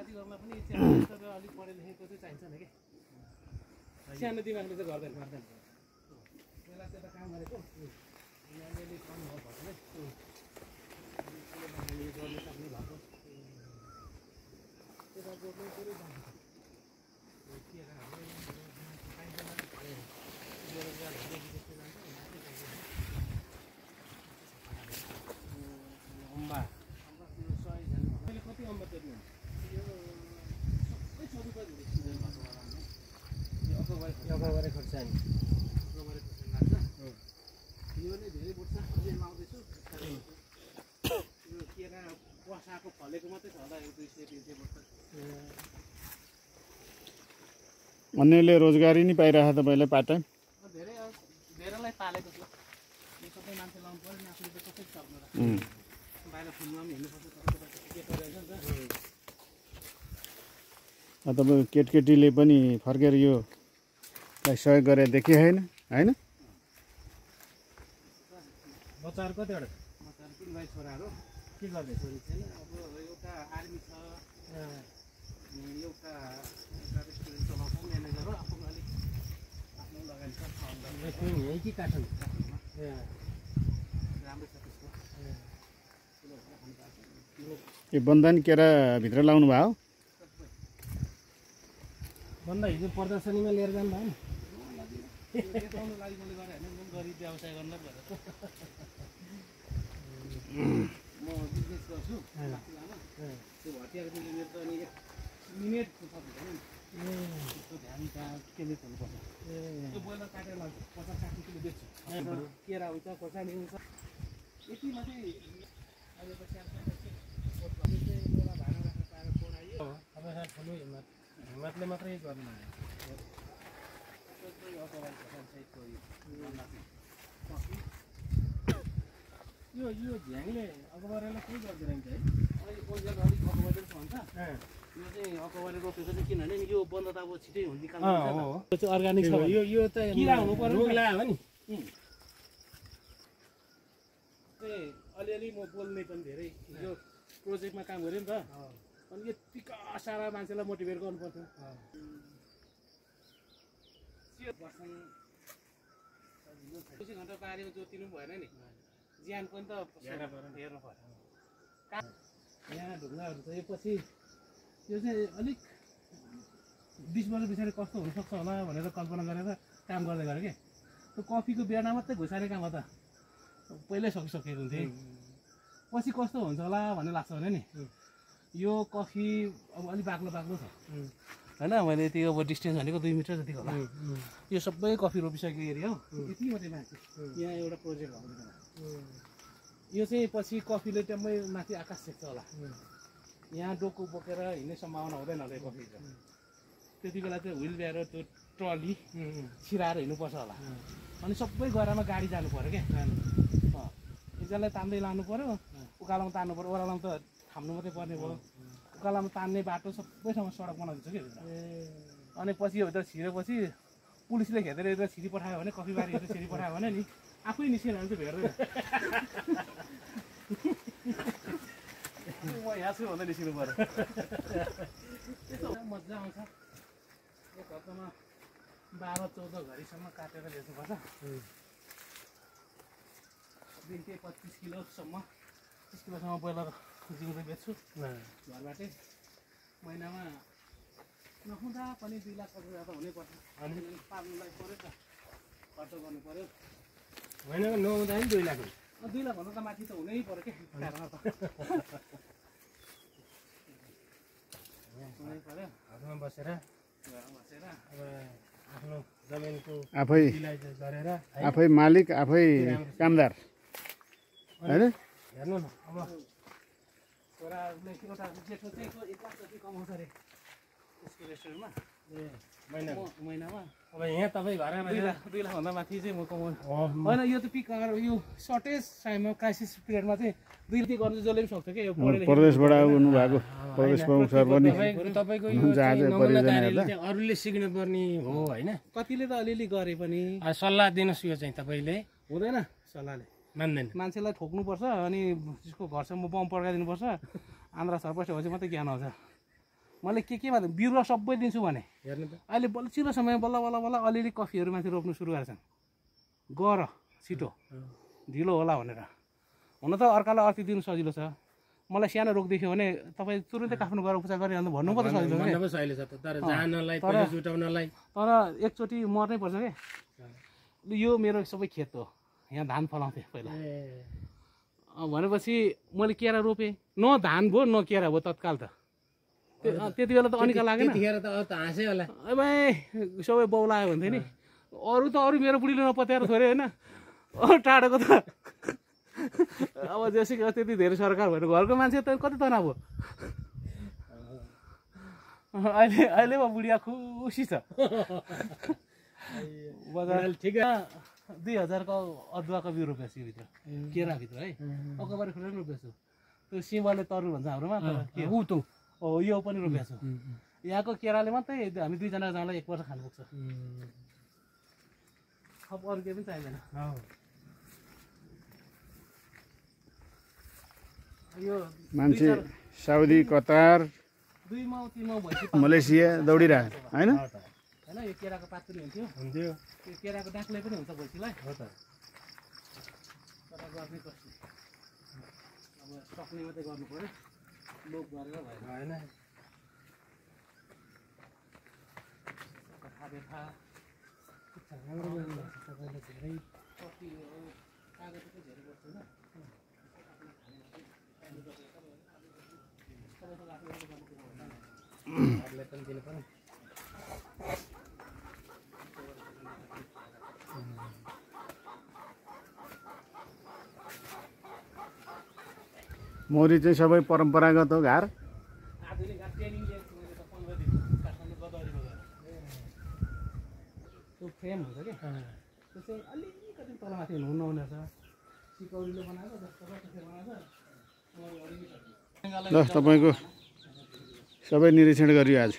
माथि गर्नलाई पनि अलिक पढे लेखेको चाहिँ चाहिन्छ नि कि सानो दिमागले चाहिँ गर्दैन बेला त्यता काम गरेको अलिअलि कम भयो भने गर्न सक्ने भएको त्यता गोड्नु पुरै जान्छ अम्बा अहिले कति अम्बा चोरी हुन्छ यो सबै छोरीको अगवारे खोर्सानी लाग्छ यो नै धेरै वर्ष अहिले लाउँदैछु यो केरा बसाएको फलेको मात्रै छ होला 1-2 सय 300 वर्ष अन्यले रोजगारी नि पाइरहेको तपाईँलाई पार्ट टाइम धेरैलाई पालेको छु यो सबै मान्छे लाउनु पर्यो नि आफूले त कसरी सक्नु र बाहिर फुलमा पनि हिँड्नुपर्छ के गरिरहेछ नि त तपाईँ केटकेटीले पनि फर्केर यो सहयोग गरे देखे होइन होइन बच्चाहरू कतिवटा बच्चाहरू 3 भाइ छोराहरू के गर्दै छोरी छैन अब एउटा आर्मी छ एउटा रेस्टुरेन्ट चलाउँछ म्यानेजर हो आफ्नो अलिक आफ्नो लगानी छ यही कि काठमाडौँ राम्रै छ त्यसको यो बन्धन केरा भित्र लाउनु भयो भन्दा हिजो प्रदर्शनीमा लिएर जानु भयो नि देखाउनु लागि मैले गरेँ होइन गरिब व्यवसाय गर्न पऱ्यो म बिजनेस गर्छु त्यो भटियाको दिनले मेरो त अनि 1 मिनेट सक्दैन नि त्यस्तो ध्यान त्यहाँ केन्द्रित हुनुपर्छ त्यो बोइलर काटेर लान्छु 50-60 किलो बेच्छु केरा हुन्छ खोर्सानी हुन्छ यतिमा चाहिँ अहिले त एउटा भाडा राख्न पाएर पढाइयो तपाईँसँग ठुलो हिम्मतले मात्रै गर्नु यो झ्याङले अकबरेलाई केही गर्दैन है अहिले कोहीले अलिक अकबरे भन्छ यो चाहिँ अकबरे रोपेको चाहिँ किनभने यो बन्द त अब छिटै निकाल्नु यो चाहिँ अर्गानिक छ यो त किरा हुनु पर्यो रोग लाग्यो नि अलिअलि म बोल्ने पनि धेरै यो प्रोजेक्टमा काम गऱ्यो नि त अनि यतिका सारा मान्छेलाई मोटिभेट गर्नुपर्छ 24 घन्टा पारेको जोतिनु भएन नि ज्यान पनि त हेर्नु पर्यो यहाँ ढुङ्गाहरू छ यो पछि यो चाहिँ अलिक 20 वर्ष पछाडि कस्तो हुनसक्छ होला भनेर कल्पना गरेर काम गर्दै गरेँ कि त्यो कफीको बेडा मात्रै घुसारे काम त पहिल्यै सकिसकेको हुन्थेँ पछि कस्तो हुन्छ होला भन्ने लाग्छ भने नि यो कफी अब अलिक बाक्लो छ होइन मैले यति अब डिस्टेन्स भनेको 2 मिटर जतिको होला यो सबै कफी रोपिसकेको एरिया हो यति मात्रै माथि यहाँ एउटा प्रोजेक्ट भएको यो चाहिँ पछि कफीले टम्मै माथि आकाश छेक्छ होला यहाँ डोको बोकेर हिँड्ने सम्भावना हुँदैन होला कफी त्यति बेला चाहिँ व्हिल ब्यारो त्यो ट्रली छिराएर हिँड्नुपर्छ होला अनि सबै गरामा गाडी जानु पऱ्यो क्या एकजनालाई तान्दै लानु पऱ्यो उकालोमा तान्नु पऱ्यो ओह्रालोमा त थाम्नु मात्रै पर्ने भयो उकालोमा तान्ने बाटो सबै ठाउँमा सडक बनाउँदैछ कि अनि पछि यो भित्र छिरेपछि पुलिसले घेरेर यता छिरी पठायो भने कफी बारीहरू छिरी पठायो भने नि आफै निस्केर चाहिँ भेट्दैन म यहाँ छु भन्दै निस्किनु पऱ्यो मजा आउँछ एक हप्तामा 12-14 घडीसम्म काटेर बेच्नुपर्छ दिनकै 25 किलोसम्म 30 किलोसम्म बोइलर जिउँदै बेच्छु घरबाटै महिनामा नहुँदा पनि 2 लाख रुपियाँ त हुनैपर्छ अनि पाल्नुलाई पऱ्यो त खर्च गर्नु पऱ्यो महिनामा नहुँदा पनि 2 लाख 2 लाख भन्दा त माथि त हुनै पऱ्यो क्या घरमा त हुनै पऱ्यो घरमा बसेर अब आफ्नो जमिनको आफै गरेर आफै मालिक आफै कामदार हैन हेर्नु न अब छोराले एउटा जेठो चाहिँ 1 लाख जति कमाउँछ अरे त्यसको रेस्टुरेन्टमा महिनामा अब यहाँ तपाईँ घरमा 2 लाख भन्दा माथि चाहिँ म कमाउनु होइन यो त पिक यो सर्टेज टाइममा क्राइसिस पिरियडमा चाहिँ 2 लाख गर्नु जसले पनि सक्छ क्या यो प्रदेशबाट आउनु भएको प्रदेश प्रमुख सर पनि तपाईँको यो नमुना कार्यले चाहिँ अरूले सिक्नुपर्ने हो होइन कतिले त अलिअलि गरे पनि सल्लाह दिनुहोस् यो चाहिँ तपाईँले हुँदैन सल्लाहले मान्दैन मान्छेलाई ठोक्नुपर्छ अनि त्यसको घरसम्म बम पड्काइदिनुपर्छ आन्द्रा सरपछि मात्रै ज्ञान आउँछ मैले केमा बिरुवा सबै दिन्छु भने हेर्नु त अहिले बल्छिलो समय बल्ल बल्ल बल्ल अलिअलि कफीहरू माथि रोप्नु सुरु गरेछन् गर छिटो ढिलो होला भनेर हुन त अर्कालाई अति दिनु सजिलो छ मलाई सानो रोग देख्यो भने तपाईँ तुरुन्तै काठमाडौँ गएर उपचार गरिरहनु भन्नु पो त सजिलो भन्न पो सहिले छ त तर जानलाई पैसा जुटाउनलाई तर एकचोटि मर्नै पर्छ के यो मेरो सबै खेत हो यहाँ धान फलाउँथेँ पहिला भनेपछि मैले केरा रोपेँ न धान भयो न केरा भयो तत्काल त त्यति बेला त अनिका लागेन त्यतिखेर त अब त हाँसै होला भाइ सबै बौलायो भन्थ्यो नि अरू मेरो बुढीले नपत्याएर थोरै होइन टाढोको त अब जेसुकै त्यति धेरै सरकार भएर घरको मान्छे त कति तनाव हो अहिले पो बुढिया खुसी छ बजार ठिक 2000 को अदुवाको बिउ रोपेको छु भित्र केराभित्र है अकबारी खुट्टा पनि रोपेको छु त्यो सिमले तरु भन्छ हाम्रोमा यो पनि रोपेको छु यहाँको केराले मात्रै हामी दुईजना जाँलाई 1 वर्ष खानु पुग्छ अब अरू केही पनि चाहिँदैन यो मान्छे साउदी कतार 2 माउ 3 माउ भएपछि मलेसिया दौडिरहेको होइन हैन यो केराको पात पनि हुन्थ्यो त्यो केराको डाक्ले पनि हुन्छ भैँसीलाई हो त तर गर्ने कस्तो अब सक्ने मात्रै गर्नु पर्यो लोक गरेर भएन कथा कति कागज चाहिँ धेरै बस्दैन मौरी चाहिँ सबै परम्परागत हो घार आधुनिक ट्रेनिङ लिएको छु मैले त 15 दिन काठमाडौँ गदवरीमा गएर त्यो फ्रेम हुन्छ कि त्यो चाहिँ अलिकति तलमाथि हुनु नहुने छ सिकौरीले बनाएको जस्तो त्यसले बनाएको ल तपाईँको सबै निरीक्षण गरियो आज